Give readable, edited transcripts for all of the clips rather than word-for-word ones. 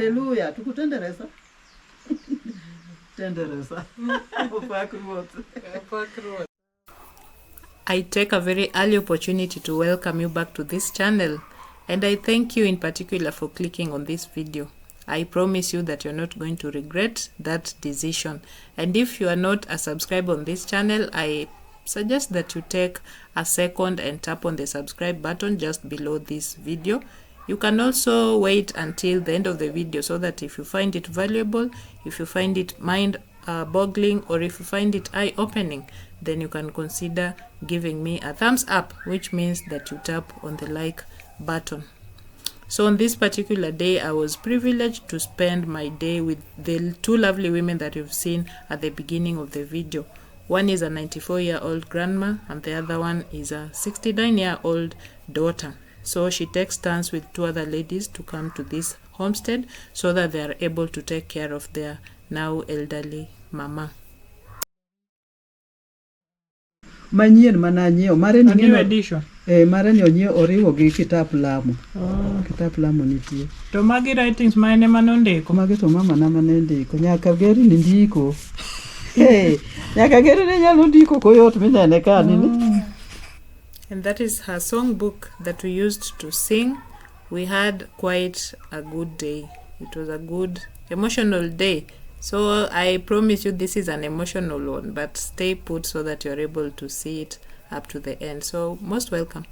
Hallelujah. Tukutendereza. Tendereza. I take a very early opportunity to welcome you back to this channel, and I thank you in particular for clicking on this video. I promise you that you're not going to regret that decision. And if you are not a subscriber on this channel, I suggest that you take a second and tap on the subscribe button just below this video. You can also wait until the end of the video so that if you find it valuable, if you find it mind-boggling, or if you find it eye-opening, then you can consider giving me a thumbs up, which means that you tap on the like button. So on this particular day, I was privileged to spend my day with the two lovely women that you've seen at the beginning of the video. One is a 94-year-old grandma and the other one is a 69-year-old daughter. So she takes turns with two other ladies to come to this homestead so that they are able to take care of their now elderly mama. Manyien mananyiewo mare ni New edition. Mare ni onyiewo oriwo gi kitap lamo. Kitap lamo nitie. To magi writings mane manondiko? Magi to mama na manendiko. Nyaka geri ni ndiko. Nyaka geri ni nyalo ndiko koyot minene ka nini. And that is her songbook that we used to sing. We had quite a good day. It was a good emotional day. So I promise you this is an emotional one, but stay put so that you're able to see it up to the end. So most welcome.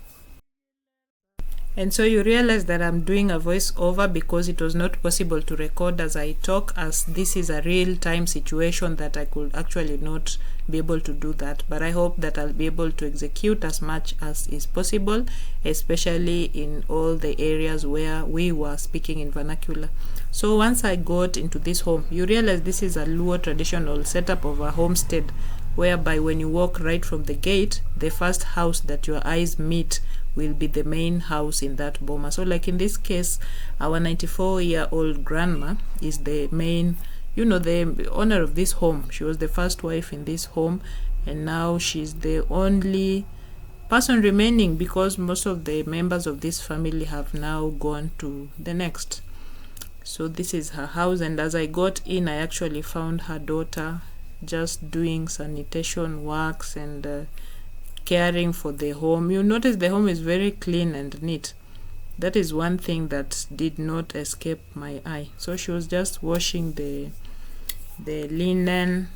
And so you realize that I'm doing a voiceover because it was not possible to record as I talk, as this is a real-time situation that I could actually not be able to do that. But I hope that I'll be able to execute as much as is possible, especially in all the areas where we were speaking in vernacular. So once I got into this home, you realize this is a Luo traditional setup of a homestead, whereby when you walk right from the gate, the first house that your eyes meet will be the main house in that boma. So like in this case, our 94-year-old grandma is the main, the owner of this home. She was the first wife in this home, and now she's the only person remaining because most of the members of this family have now gone to the next. So this is her house, and as I got in, I actually found her daughter just doing sanitation works and caring for the home. You notice the home is very clean and neat. That is one thing that did not escape my eye. So she was just washing the linen,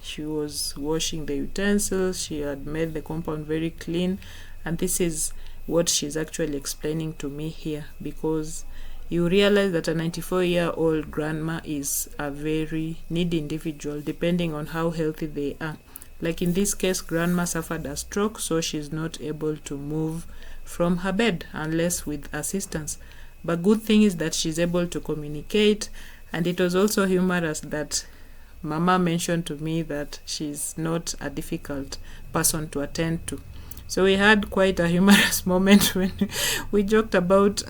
she was washing the utensils, she had made the compound very clean, and this is what she's actually explaining to me here, because you realize that a 94-year-old grandma is a very needy individual depending on how healthy they are. Like in this case, grandma suffered a stroke, so she's not able to move from her bed unless with assistance. But good thing is that she's able to communicate, and it was also humorous that Mama mentioned to me that she's not a difficult person to attend to. So we had quite a humorous moment when we joked about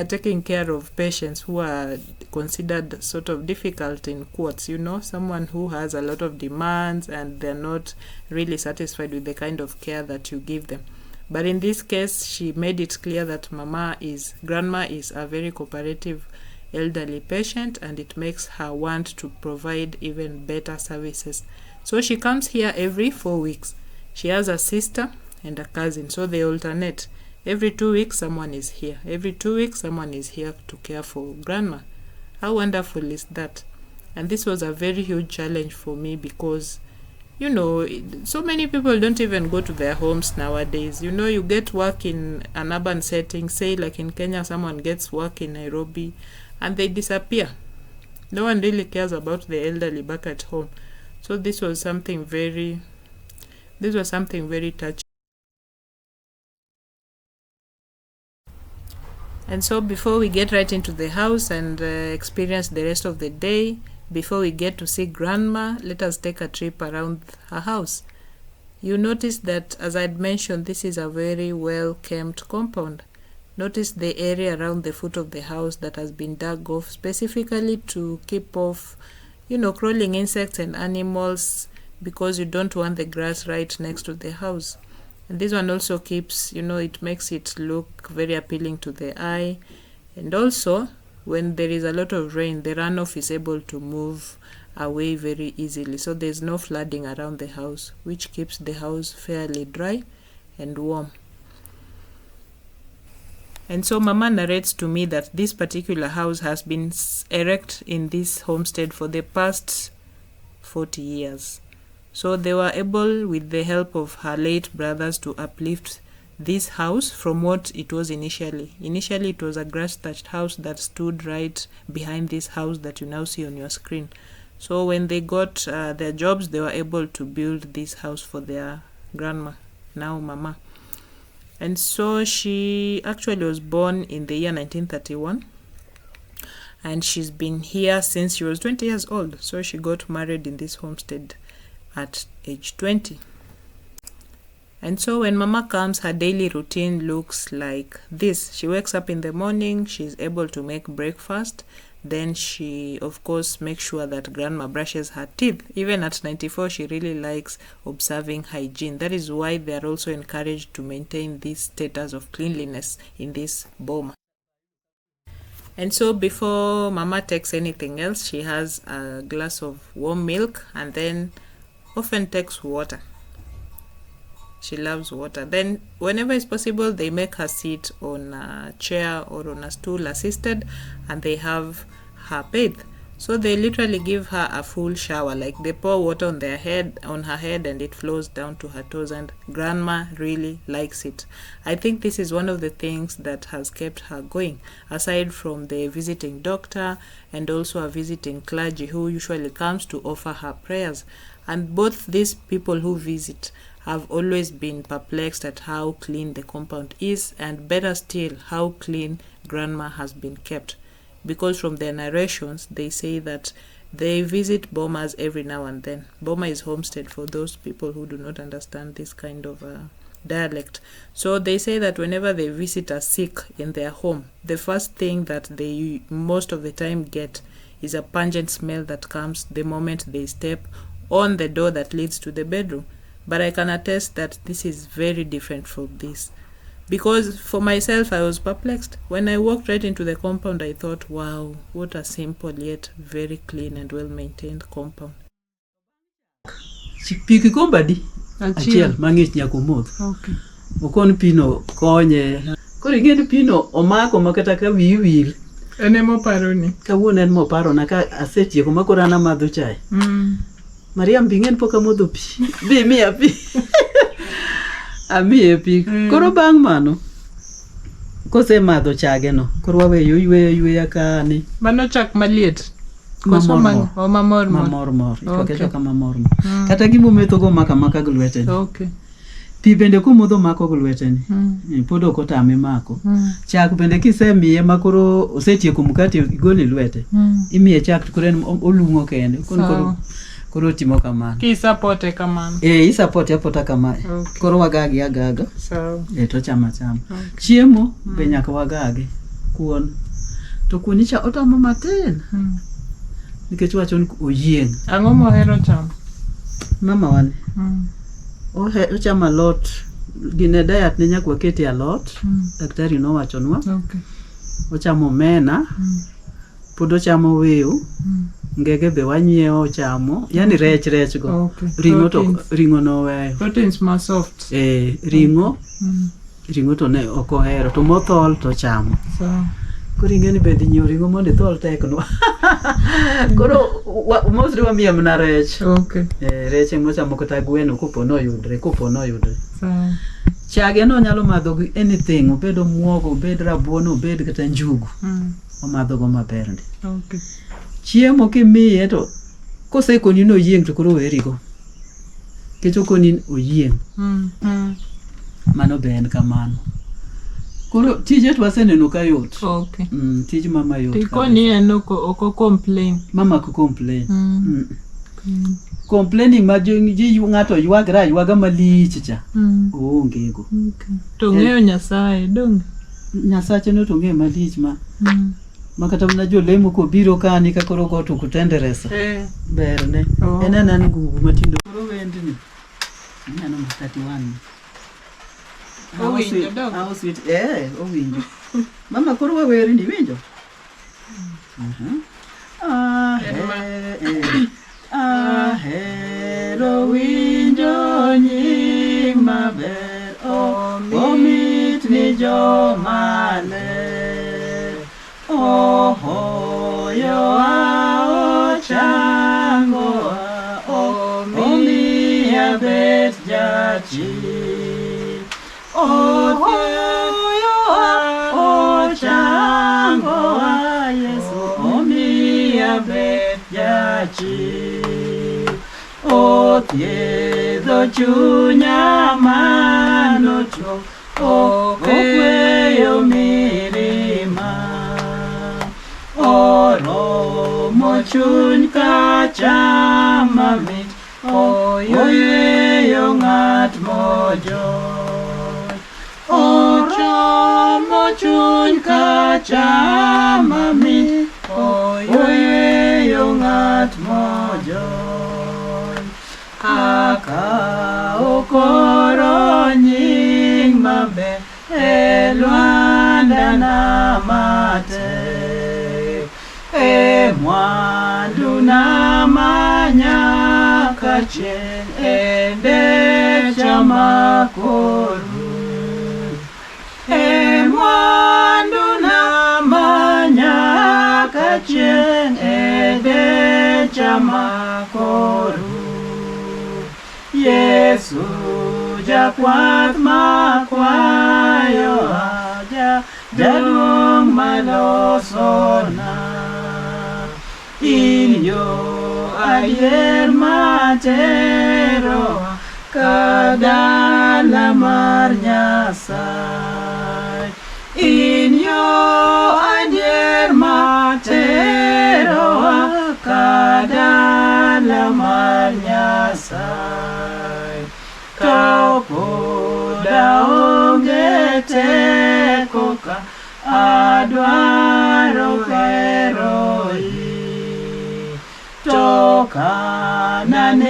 taking care of patients who are considered sort of difficult in quotes, someone who has a lot of demands and they're not really satisfied with the kind of care that you give them. But in this case, she made it clear that grandma is a very cooperative elderly patient, and it makes her want to provide even better services. So she comes here every 4 weeks. She has a sister and a cousin, so they alternate. Every 2 weeks someone is here. Every 2 weeks someone is here to care for grandma. How wonderful is that? And this was a very huge challenge for me because so many people don't even go to their homes nowadays. You get work in an urban setting, say like in Kenya, someone gets work in Nairobi and they disappear. No one really cares about the elderly back at home. So this was something very touching. And so before we get right into the house and experience the rest of the day, before we get to see grandma, let us take a trip around her house. You notice that, as I'd mentioned, this is a very well-kept compound. Notice the area around the foot of the house that has been dug off specifically to keep off, crawling insects and animals, because you don't want the grass right next to the house. And this one also keeps, it makes it look very appealing to the eye. And also, when there is a lot of rain, the runoff is able to move away very easily. So there's no flooding around the house, which keeps the house fairly dry and warm. And so Mama narrates to me that this particular house has been erect in this homestead for the past 40 years. So they were able, with the help of her late brothers, to uplift this house from what it was initially. Initially, it was a grass-thatched house that stood right behind this house that you now see on your screen. So when they got their jobs, they were able to build this house for their grandma, now Mama. And so she actually was born in the year 1931. And she's been here since she was 20 years old. So she got married in this homestead at age 20. And so when Mama comes, her daily routine looks like this. She wakes up in the morning, she's able to make breakfast. Then she, of course, makes sure that Grandma brushes her teeth. Even at 94, she really likes observing hygiene. That is why they are also encouraged to maintain this status of cleanliness in this boma. And so before Mama takes anything else, she has a glass of warm milk and then often takes water. She loves water. Then whenever it's possible, they make her sit on a chair or on a stool assisted, and they have her bathe. So they literally give her a full shower, like they pour water on her head, and it flows down to her toes, and Grandma really likes it. I think this is one of the things that has kept her going, aside from the visiting doctor and also a visiting clergy who usually comes to offer her prayers. And both these people who visit have always been perplexed at how clean the compound is, and better still, how clean Grandma has been kept. Because from their narrations, they say that they visit bomas every now and then. Boma is homestead for those people who do not understand this kind of dialect. So they say that whenever they visit a sick in their home, the first thing that they most of the time get is a pungent smell that comes the moment they step on the door that leads to the bedroom. But I can attest that this is very different from this. Because for myself, I was perplexed. When I walked right into the compound, I thought, wow, what a simple yet very clean and well-maintained compound. Piki kombadi achiel mang'ich nyaka omodh. Okay. Okon pino konye. Koro ing'eyo pino omako makata ka wiyi wil. En ema oparoni. Kawuono en moparona ka asetieko makoro an amadho chai. Mariam bingen pok amodho pi. Bi miya pi. Amiye pi. Koro bang' mano, kose madho chage no, koro waweyo yweya kani. Mano chak maliet. Mamor. Itoke chaka mamor. Kata gimometho go maka gi lweteni. Okay. Pi bende kumodho mako gi lweteni. Pod ok otame mako. Chak bende kisemiye makoro osetieko mkate igole lwete. Imiye chak koro olungo kende. Koro timo kamano. Kisapote kamano. Isapote apota kamano. Okay. Koro wagagi agaga. So. To chama. Okay. Chiemo be nyaka wagagi. Kuon. To kuon icha otamo matin. Nikech wachon oyieng. Ang'o mohero chamo? Mama wane. Ochamo alot. Gine diet ne nyaka wakete alot. Daktari nowachonwa. Okay. Ochamo omena. Pod ochamo wew. Ngege be wanyiewo chamo. Yani rech go. Okay. Ringo no weyo. Proteins ma soft. Ringo. Ringo to ne ok ohero. To mothol to chamo. So. Koro ing'eni bedhi nyiewo ringo mondo ithol tekno. Koro mostly wamiya mana rech. Okay. Rech mochamo kata gweno kopo noyudre. So. Chage no nyalo madho gi anything, obed omuogo, obed rabuon, obed kata njugu. Omadho go maber ndi. Okay. Chiemo kimiye to kosekoni no yieng to koro werigo. Kecho koni oyieng. Mano be en kamano. Koro tije to waseneno ka yot. Okay. Tij mama yot. Tikoni en oko complain. Mama ko complain. Complaining ma ji ng'ato ywaga malich cha. Onge go. Okay. To ng'eyo Nyasaye dong. Nyasache no to ng'e malich ma. Makata mna jolemo ko biro kani ka koro go to kutenderesa. Berne. Enana nguvu matindo. Koro wendni. Nano 31. How sweet. Owinjo. Mama koro waweri ni winjo. Ahero winjo nying maber, omit ni joma ler. Ohoyowa ochangowa, omiya bet jachir. Ohoyowa ochangowa, Yesu omiya bet jachir. Othiedho chunya manotuo, okweyo mirima. Oromo chuny kachama mit, oyweyo ng'at mojony. Oromo chuny kachama mit, oyweyo ng'at mojony. Kaka okoro nying maber e lwandana matek, e mwanduna manyaka chieng' e ndecha makoru. E mwanduna manyaka chieng' e ndecha makoru. Yesu jakwath makwayo jaduong' malosona. In yo adier matero kadala mar Nyasaye. In yo adier matero kadala mar Nyasaye. To poda onge teko ka adwaro heroi. To kananeni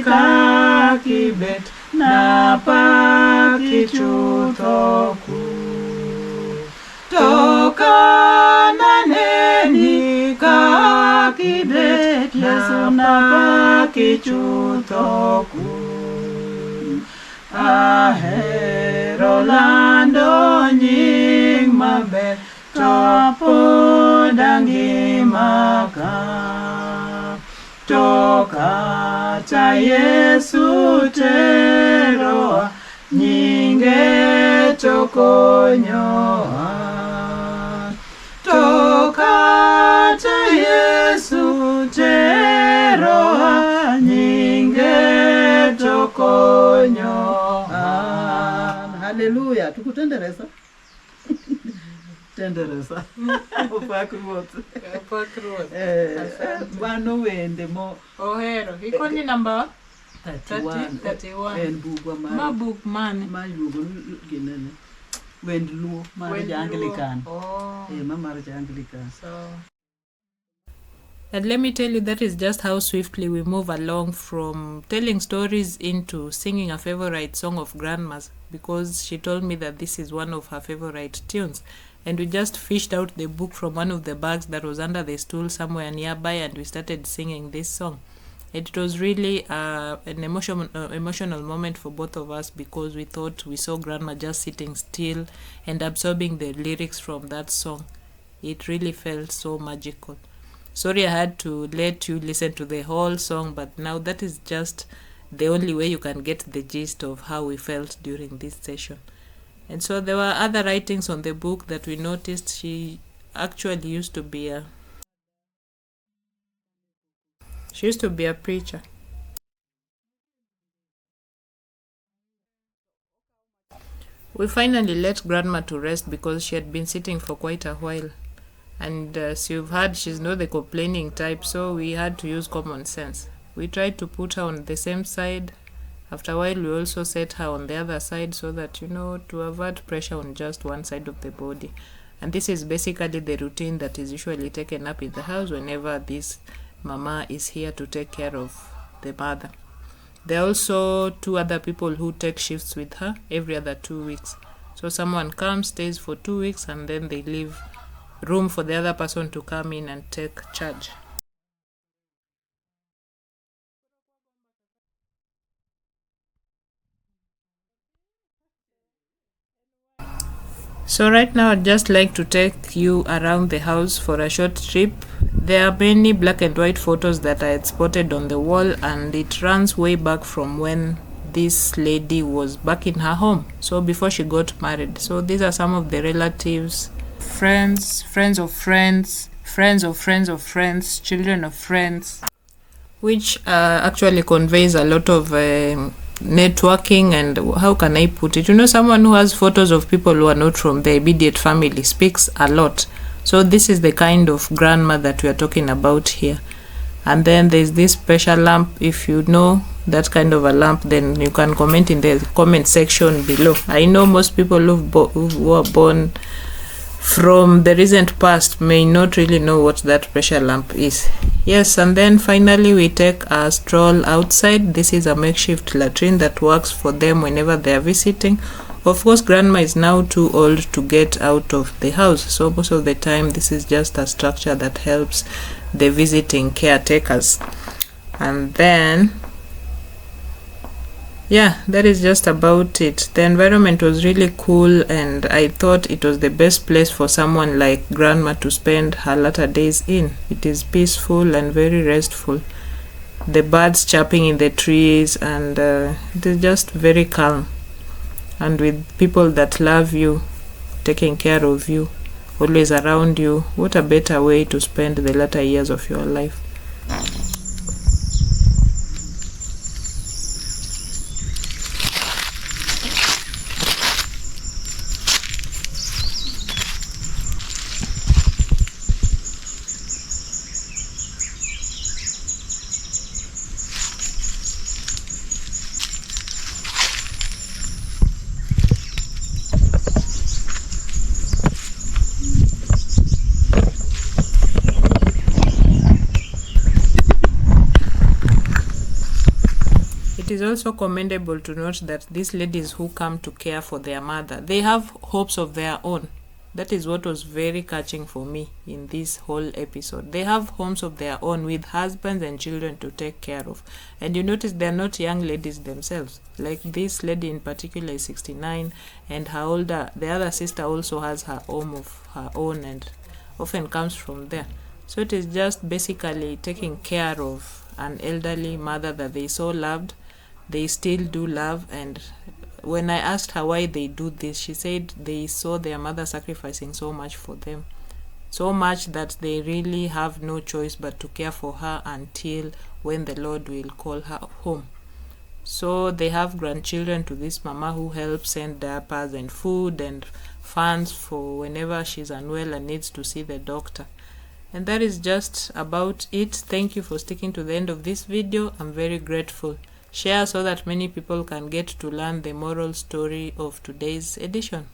kakibet napaki chuthoku. To kananeni kakibet Yesu napaki chuthoku. Ahero lando nying maber, to pod angima ka. To kata Yesu terowa, nyinge to konyowa. To kata Yesu terowa, nyinge to konyowa. Haleluya, tukutendereza. Tendereza. Upak ruoth. Wano wende mo. Ohero. Ikoni namba 31. En bugwa mar. Ma buk mane? Ma yugo ginene. Wend luo mar Anglican. Ma mar Anglican. So. And let me tell you, that is just how swiftly we move along from telling stories into singing a favorite song of Grandma's, because she told me that this is one of her favorite tunes. And we just fished out the book from one of the bags that was under the stool somewhere nearby, and we started singing this song. It was really an emotional moment for both of us, because we thought we saw Grandma just sitting still and absorbing the lyrics from that song. It really felt so magical. Sorry I had to let you listen to the whole song, but now that is just the only way you can get the gist of how we felt during this session. And so there were other writings on the book that we noticed. She actually used to be a preacher. We finally let Grandma to rest because she had been sitting for quite a while. And as you've heard, she's not the complaining type, so we had to use common sense. We tried to put her on the same side. After a while, we also set her on the other side so that, to avert pressure on just one side of the body. And this is basically the routine that is usually taken up in the house whenever this mama is here to take care of the mother. There are also 2 other people who take shifts with her every other 2 weeks. So someone comes, stays for 2 weeks, and then they leave room for the other person to come in and take charge. So right now I'd just like to take you around the house for a short trip. There are many black and white photos that I had spotted on the wall, and it runs way back from when this lady was back in her home, so before she got married. So these are some of the relatives, friends, friends of friends, friends of friends of friends, children of friends, which actually conveys a lot of networking. And how can I put it, someone who has photos of people who are not from the immediate family speaks a lot. So this is the kind of grandma that we are talking about here. And then there's this special lamp. If you know that kind of a lamp, then you can comment in the comment section below. I know most people who were born from the recent past may not really know what that pressure lamp is. Yes, and then finally we take a stroll outside. This is a makeshift latrine that works for them whenever they are visiting. Of course, grandma is now too old to get out of the house, so most of the time this is just a structure that helps the visiting caretakers. And then yeah, that is just about it. The environment was really cool, and I thought it was the best place for someone like grandma to spend her latter days in. It is peaceful and very restful. The birds chirping in the trees, and it is just very calm. And with people that love you, taking care of you, always around you, what a better way to spend the latter years of your life. It is also commendable to note that these ladies who come to care for their mother, they have hopes of their own. That is what was very catching for me in this whole episode. They have homes of their own with husbands and children to take care of. And you notice they're not young ladies themselves. Like this lady in particular is 69, and the other sister also has her home of her own and often comes from there. So it is just basically taking care of an elderly mother that they so loved. They still do love. And when I asked her why they do this, she said they saw their mother sacrificing so much for them, so much that they really have no choice but to care for her until when the Lord will call her home. So they have grandchildren to this mama who helps send diapers and food and funds for whenever she's unwell and needs to see the doctor. And that is just about it. Thank you for sticking to the end of this video. I'm very grateful. Share so that many people can get to learn the moral story of today's edition.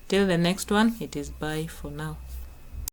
Till the next one, it is bye for now.